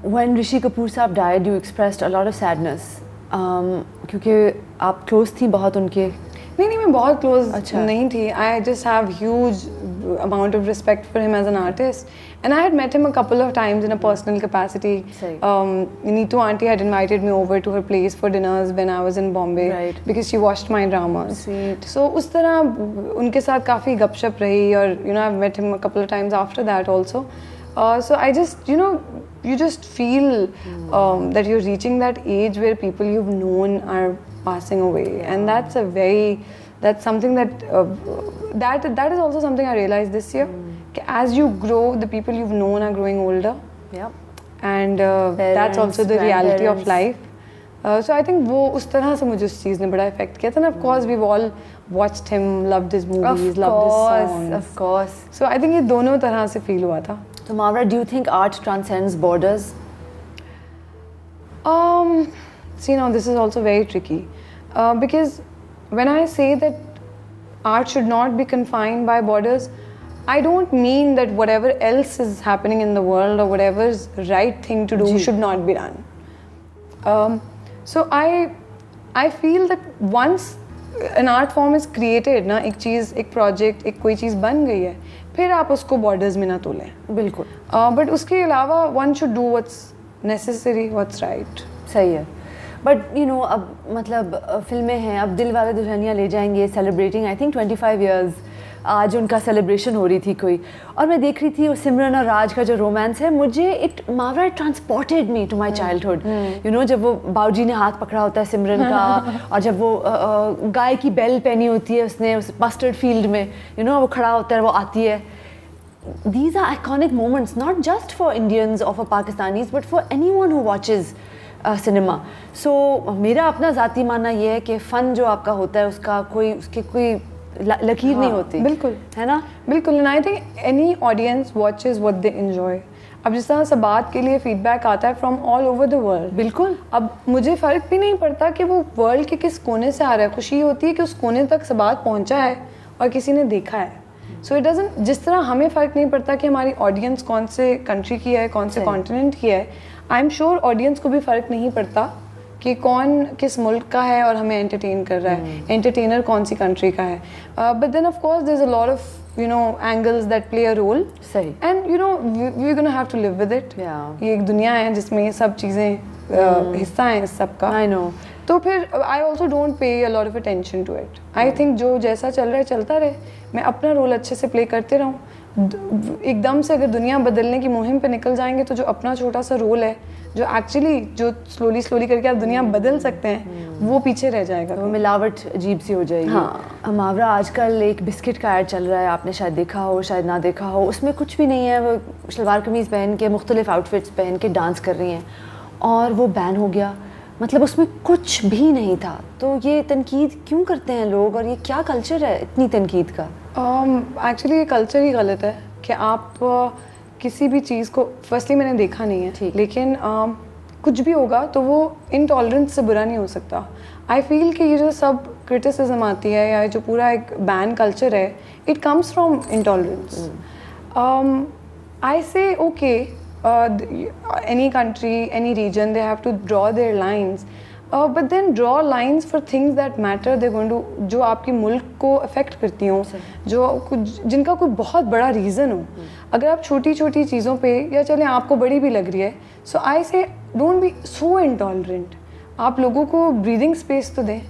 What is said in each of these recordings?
when Rishi Kapoor साहब died, you expressed a lot of sadness. क्योंकि आप close थी बहुत उनके. نہیں میں بہت کلوز نہیں تھی. I just have huge amount of respect for him as an artist, and I had met him a couple of times in a personal capacity. Neetu auntie had invited me over to her place for dinners when I was in Bombay, because she watched my dramas. So us tarah unke saath kafi gap shap rahi, or I've met him a couple of times after that also. So I just you just feel that you're reaching that age where people you've known are passing away, and that's something that that is also something I realized this year. As you grow, the people you've known are growing older. And that's also the reality of life. So I think wo us tarah se mujhe us cheez ne bada effect kiya tha, and of course we've all watched him, loved his movies, loved his songs. Of course. So I think ye dono tarah se feel hua tha. So Mavra, do you think art transcends borders? See, now this is also very tricky, because when I say that art should not be confined by borders, I don't mean that whatever else is happening in the world or whatever is right thing to do should not be done. So I feel that once an art form is created ना, एक चीज़, एक project, एक कोई चीज़ बन गई है, फिर आप उसको borders में ना तोलें. बिल्कुल. But उसके अलावा one should do what's necessary, what's right. सही है. But अब मतलब फिल्में हैं, अब दिल वाले दुल्हनिया ले जाएंगे, celebrating I think 25 years. आज उनका सेलिब्रेशन हो रही थी कोई, और मैं देख रही थी वो सिमरन और राज का जो रोमांस है, मुझे मावरा transported me to my childhood. जब वो बाऊजी ने हाथ पकड़ा होता है सिमरन का, और जब वो गाय की बेल पहनी होती है उसने उस मस्टर्ड फील्ड में, वो खड़ा होता है, वो आती है. These are iconic moments, not just for Indians or for Pakistanis, but for anyone who watches cinema. So मेरा अपना ज़ाती मानना ये है कि फ़न जो आपका होता है उसका उसकी कोई लकीर नहीं होती. बिल्कुल, है ना? बिल्कुल. And I think any audience watches what they enjoy. अब जिस तरह से बात के लिए फीडबैक आता है from all over the world. बिल्कुल. अब मुझे फ़र्क भी नहीं पड़ता कि वो वर्ल्ड के किस कोने से आ रहा है, खुशी होती है कि उस कोने तक से बात पहुँचा है और किसी ने देखा है. सो इट डजंट, जिस तरह हमें फ़र्क नहीं पड़ता कि हमारी ऑडियंस कौन से कंट्री की है, कौन से कॉन्टिनेंट की है, आई एम श्योर ऑडियंस को भी फ़र्क नहीं पड़ता कि कौन किस मुल्क का है और हमें एंटरटेन कर रहा है, एंटरटेनर कौन सी कंट्री का है. But then of course there is a lot of angles that play a role. सही. And we gonna have to live with it. ये एक दुनिया है जिसमें ये सब चीज़ें हिस्सा हैं इस सब का. I know. तो फिर I also don't pay a lot of attention to it. I think जो जैसा चल रहा है चलता रहे, मैं अपना रोल अच्छे से प्ले करते रहूँ. एकदम से अगर दुनिया बदलने की मुहिम पे निकल जाएंगे तो जो अपना छोटा सा रोल है, जो एक्चुअली जो स्लोली करके आप दुनिया बदल सकते हैं, वो पीछे रह जाएगा. वो मिलावट अजीब सी हो जाएगी. हाँ. मावरा, आजकल एक बिस्किट का ऐड चल रहा है, आपने शायद देखा हो, शायद ना देखा हो. उसमें कुछ भी नहीं है, वो शलवार कमीज़ पहन के मुख्तलिफ आउटफिट्स पहन के डांस कर रही हैं, और वो बैन हो गया. मतलब उसमें कुछ भी नहीं था. तो ये तनकीद क्यों करते हैं लोग, और ये क्या कल्चर है इतनी तनकीद का? एक्चुअली ये कल्चर ही गलत है कि आप किसी भी चीज़ को, फर्स्टली मैंने देखा नहीं है, लेकिन कुछ भी होगा तो वो इंटॉलरेंस से बुरा नहीं हो सकता. आई फील कि ये जो सब क्रिटिसिज्म आती है या जो पूरा एक बैन कल्चर है, इट कम्स फ्रॉम इंटॉलरेंस. आई से okay, any country, any region, they have to draw their lines, but then draw lines for things that matter. They're going to, जो आपकी मुल्क को अफेक्ट करती हों, जो जिनका कोई बहुत बड़ा रीज़न हो. अगर आप छोटी छोटी चीज़ों पे, या चलें आपको बड़ी भी लग रही है, सो आई से डोंट बी सो इंटॉलरेंट. आप लोगों को ब्रीदिंग स्पेस तो दें.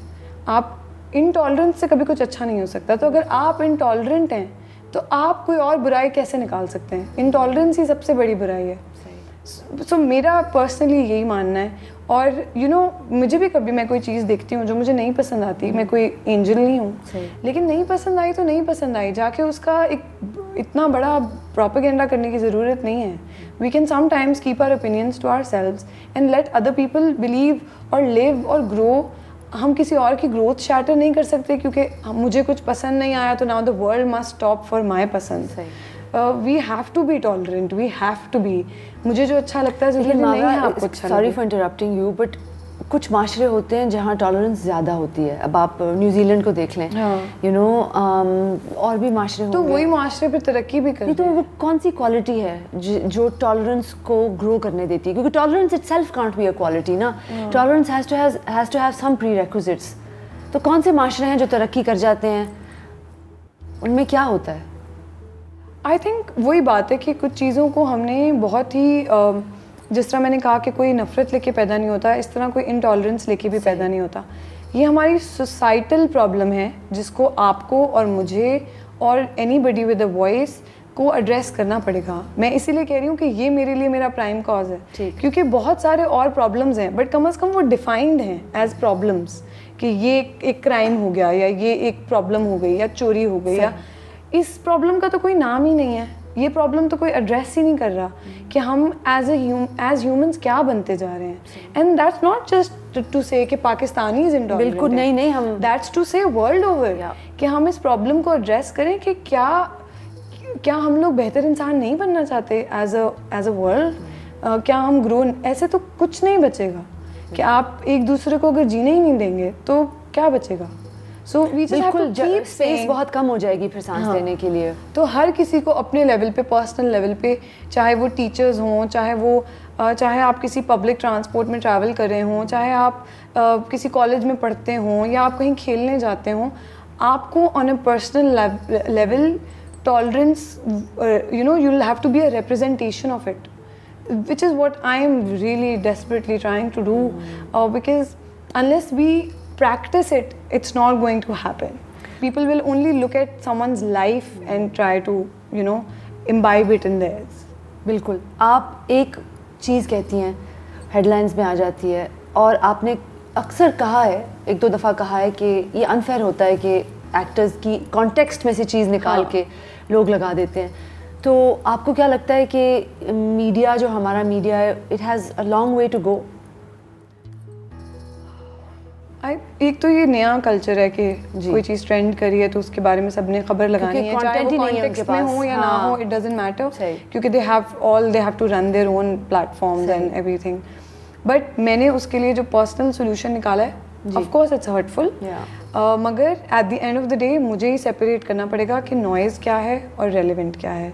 आप इंटॉलरेंस से कभी कुछ अच्छा नहीं हो सकता. तो अगर आप इंटॉलरेंट हैं तो आप कोई और बुराई कैसे निकाल सकते हैं? इंटॉलरेंस ही सबसे बड़ी बुराई है. सो मेरा पर्सनली यही मानना है. और मुझे भी कभी मैं कोई चीज़ देखती हूँ जो मुझे नहीं पसंद आती, मैं कोई एंजल नहीं हूँ, लेकिन नहीं पसंद आई तो नहीं पसंद आई, जाके उसका एक इतना बड़ा प्रोपेगेंडा करने की ज़रूरत नहीं है. We can sometimes keep our opinions to ourselves and let other people believe और लिव और ग्रो. हम किसी और की ग्रोथ शैटर नहीं कर सकते क्योंकि मुझे कुछ पसंद नहीं आया तो now the world must stop for my पसंद. We have to be tolerant, we have to be. मुझे जो अच्छा लगता है ज़रूरी नहीं है आपको अच्छा. Sorry for interrupting you, but कुछ माशरे होते हैं जहाँ टॉलरेंस ज़्यादा होती है. अब आप न्यूजीलैंड को देख लें, यू नो, और भी माशरे होंगे. तो वही माशरे पे तरक्की भी नहीं, तो वो कौन सी क्वालिटी है जो टॉलरेंस को ग्रो करने देती है? क्योंकि tolerance itself can't be a quality ना. Tolerance has to have some prerequisites. तो कौन से माशरे हैं जो तरक्की कर जाते हैं, उनमें क्या होता है? आई थिंक वही बात है कि कुछ चीज़ों को हमने बहुत ही जिस तरह मैंने कहा कि कोई नफ़रत लेके पैदा नहीं होता, इस तरह कोई इंटॉलरेंस लेके भी पैदा नहीं होता. ये हमारी सोसाइटल प्रॉब्लम है जिसको आपको और मुझे और एनीबडी विद अ वॉइस को एड्रेस करना पड़ेगा. मैं इसीलिए कह रही हूँ कि ये मेरे लिए मेरा प्राइम कॉज है, क्योंकि बहुत सारे और प्रॉब्लम्स हैं बट कम से कम वो डिफाइंड हैं एज प्रॉब्लम्स कि ये एक क्राइम हो गया या ये एक प्रॉब्लम हो गई या चोरी हो गई, या इस प्रॉब्लम का तो कोई नाम ही नहीं है. ये प्रॉब्लम तो कोई एड्रेस ही नहीं कर रहा कि हम एज ह्यूमंस क्या बनते जा रहे हैं. And that's not just to say कि पाकिस्तानी इज इंटॉलरेंट. बिल्कुल नहीं, हम that's to say world over कि हम इस प्रॉब्लम को एड्रेस करें कि क्या हम लोग बेहतर इंसान नहीं बनना चाहते एज अ वर्ल्ड. क्या हम ग्रो, ऐसे तो कुछ नहीं बचेगा कि आप एक दूसरे को अगर जीने ही नहीं देंगे तो क्या बचेगा. So we just have to keep space बहुत कम हो जाएगी फिर सांस लेने के लिए. तो हर किसी को अपने लेवल पे, पर्सनल लेवल पे, चाहे वो टीचर्स हों, चाहे आप किसी पब्लिक ट्रांसपोर्ट में ट्रैवल कर रहे हों, चाहे आप किसी कॉलेज में पढ़ते हों या आप कहीं खेलने जाते हों, आपको on a personal level tolerance, you know, you will have to be a representation of it, which is what I am really desperately trying to do, because unless we practice it, it's not going to happen. People will only look at someone's life and try to, you know, imbibe it in theirs. बिल्कुल. आप एक चीज़ कहती हैं, headlines में आ जाती है, और आपने अक्सर कहा है, एक दो दफ़ा कहा है कि ये अनफेयर होता है कि एक्टर्स की कॉन्टेक्स्ट में से चीज़ निकाल के लोग लगा देते हैं. तो आपको क्या लगता है कि मीडिया, जो हमारा मीडिया है, it has a long way to go? एक तो ये नया कल्चर है कि कोई चीज़ ट्रेंड करी है तो उसके बारे में सबने खबर लगानी है, चाहे वो कॉन्टेक्स्ट में हो या ना हो, इट डजंट मैटर, क्योंकि they have to run their own platforms and everything. But मैंने उसके लिए जो पर्सनल सोल्यूशन निकाला है, ऑफ कोर्स इट्स हर्टफुल, मगर at the end of the day मुझे ही सेपरेट करना पड़ेगा कि नॉइज़ क्या है और रेलिवेंट क्या है.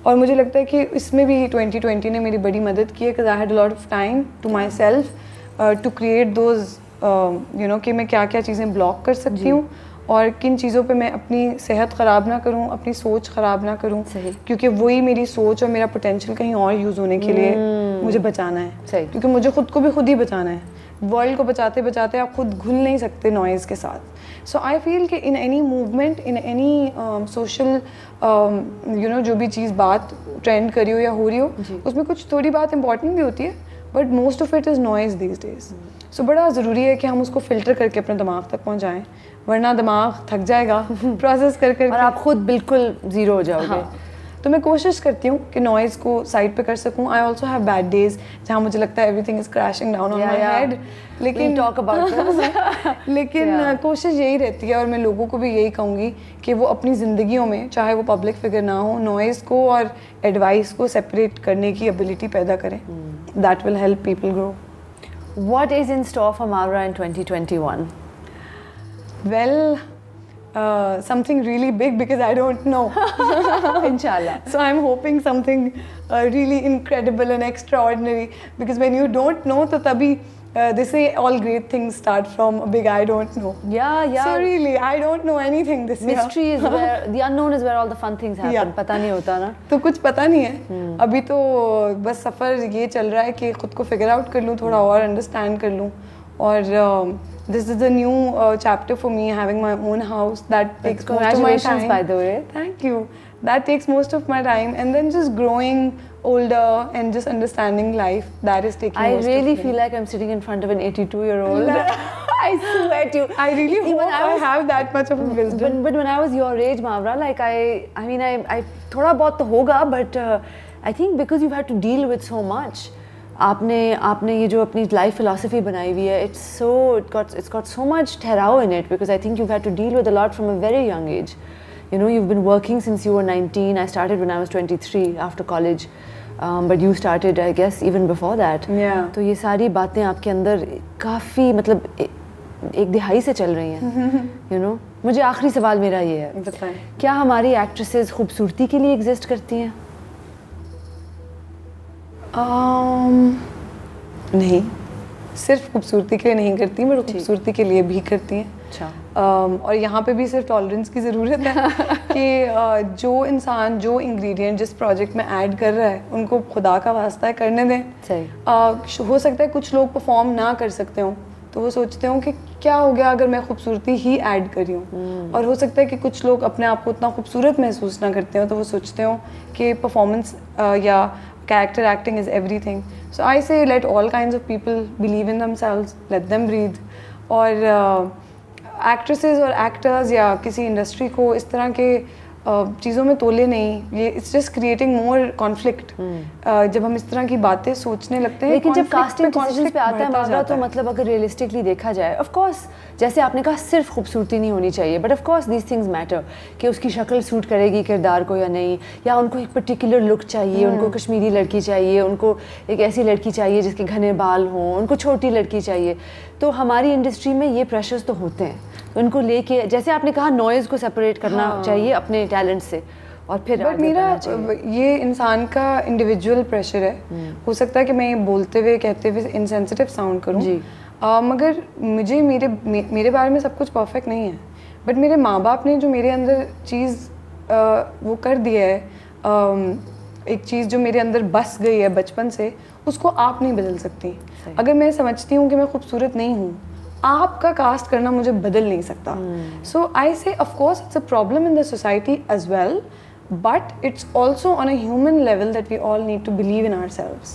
और मुझे लगता है कि इसमें भी 2020 ने मेरी बड़ी मदद की है, because I had a lot of time to myself to create those, you know, कि मैं क्या क्या चीज़ें ब्लॉक कर सकती हूँ और किन चीज़ों पे मैं अपनी सेहत ख़राब ना करूँ, अपनी सोच ख़राब ना करूँ, क्योंकि वही मेरी सोच और मेरा पोटेंशियल कहीं और यूज़ होने के लिए मुझे बचाना है. क्योंकि मुझे खुद को भी खुद ही बचाना है. वर्ल्ड को बचाते बचाते आप खुद घुल नहीं सकते नॉइज़ के साथ. सो आई फील कि in any movement, in any social, you know, जो भी चीज़ बात ट्रेंड करी हो या हो रही हो, उसमें कुछ थोड़ी बात इंपॉर्टेंट भी होती है, but most of it is noise these days. So बड़ा ज़रूरी है कि हम उसको फ़िल्टर करके अपने दिमाग तक पहुँचाएँ, वरना दिमाग थक जाएगा प्रोसेस करके और आप खुद बिल्कुल ज़ीरो हो जाओगे. तो मैं कोशिश करती हूँ कि नॉइज़ को साइड पे कर सकूँ. I also have bad days जहाँ मुझे लगता है everything is crashing down on my head, लेकिन टॉक अबाउट लेकिन कोशिश यही रहती है, और मैं लोगों को भी यही कहूँगी कि वो अपनी ज़िंदगियों में, चाहे वो पब्लिक फिगर ना हो, नॉइज़ को और एडवाइस को सेपरेट करने की एबिलिटी पैदा करें. That will help people grow. What is in store for Mawra in 2021? Well, something really big, because I don't know. Inshallah. So I'm hoping something really incredible and extraordinary, because when you don't know, तो तभी they say all great things start from a big I don't know. Yeah. So really, I don't know anything this year. Mystery is where the unknown is where all the fun things happen. पता नहीं होता ना. तो कुछ पता नहीं है. अभी तो बस सफ़र ये चल रहा है कि खुद को figure out कर लूँ, थोड़ा और understand कर लूँ. और this is a new chapter for me, having my own house. That takes most of my time. Congratulations, by the way. Thank you. That takes most of my time, and then just growing older and just understanding life, that is taking most of I really me. feel like I'm sitting in front of an 82-year-old. I swear to you. I really hope I have that much of a wisdom. But when I was your age, Mawra, like I mean, I थोड़ा बहुत तो होगा, but I think because you've had to deal with so much. आपने ये जो अपनी life philosophy बनाई हुई है, it's got so much ठहराव in it, because I think you've had to deal with a lot from a very young age. You know, you've been working since you were 19. I started when I was 23 after college. But you started I guess even before that. Yeah. تو یہ ساری باتیں آپ کے اندر کافی مطلب ایک دہائی سے چل رہی ہیں. یو نو مجھے آخری سوال میرا یہ ہے, بتائیں. کیا ہماری ایکٹریسز خوبصورتی کے لیے ایگزسٹ کرتی ہیں؟ نہیں, صرف خوبصورتی کے لیے نہیں کرتی, بٹ خوبصورتی کے لیے بھی کرتی ہیں. اچھا. اور یہاں پہ بھی صرف ٹالرنس کی ضرورت ہے کہ جو انسان جو انگریڈینٹ جس پروجیکٹ میں ایڈ کر رہا ہے ان کو خدا کا واسطہ ہے کرنے دیں. صحیح. ہو سکتا ہے کچھ لوگ پرفارم نہ کر سکتے ہوں تو وہ سوچتے ہوں کہ کیا ہو گیا اگر میں خوبصورتی ہی ایڈ کری ہوں, اور ہو سکتا ہے کہ کچھ لوگ اپنے آپ کو اتنا خوبصورت محسوس نہ کرتے ہوں تو وہ سوچتے ہوں کہ پرفارمنس یا character acting is everything. So I say let all kinds of people believe in themselves, let them breathe. اور actresses اور actors یا کسی انڈسٹری کو اس طرح کے چیزوں میں تولے نہیں, یہ it's just creating more conflict. جب ہم اس طرح کی باتیں سوچنے لگتے ہیں, لیکن جب کاسٹنگ ڈیسیژنز پہ آتا ہے معاملہ تو مطلب اگر ریئلسٹکلی دیکھا جائے, آف کورس جیسے آپ نے کہا صرف خوبصورتی نہیں ہونی چاہیے, but of course these things matter کہ اس کی شکل سوٹ کرے گی کردار کو یا نہیں, یا ان کو ایک پرٹیکولر لک چاہیے, ان کو کشمیری لڑکی چاہیے, ان کو ایک ایسی لڑکی چاہیے جس کے گھنے بال ہوں, ان کو چھوٹی لڑکی چاہیے. تو ہماری انڈسٹری میں یہ پریشرز تو ہوتے ہیں, ان کو لے کے جیسے آپ نے کہا نوائز کو سپریٹ کرنا چاہیے اپنے ٹیلنٹ سے, اور پھر بٹ میرا یہ انسان کا انڈیویجول پریشر ہے. ہو سکتا ہے کہ میں بولتے ہوئے کہتے ہوئے انسینسٹیو ساؤنڈ کروں, مگر مجھے میرے بارے میں سب کچھ پرفیکٹ نہیں ہے, بٹ میرے ماں باپ نے جو میرے اندر چیز وہ کر دیا ہے, ایک چیز جو میرے اندر بس گئی ہے بچپن سے, اس کو آپ نہیں بدل سکتی. اگر میں سمجھتی ہوں کہ میں خوبصورت نہیں ہوں, آپ کا کاسٹ کرنا مجھے بدل نہیں سکتا. So I say of course it's a problem in the society as well, but it's also on a human level that we all need to believe in ourselves.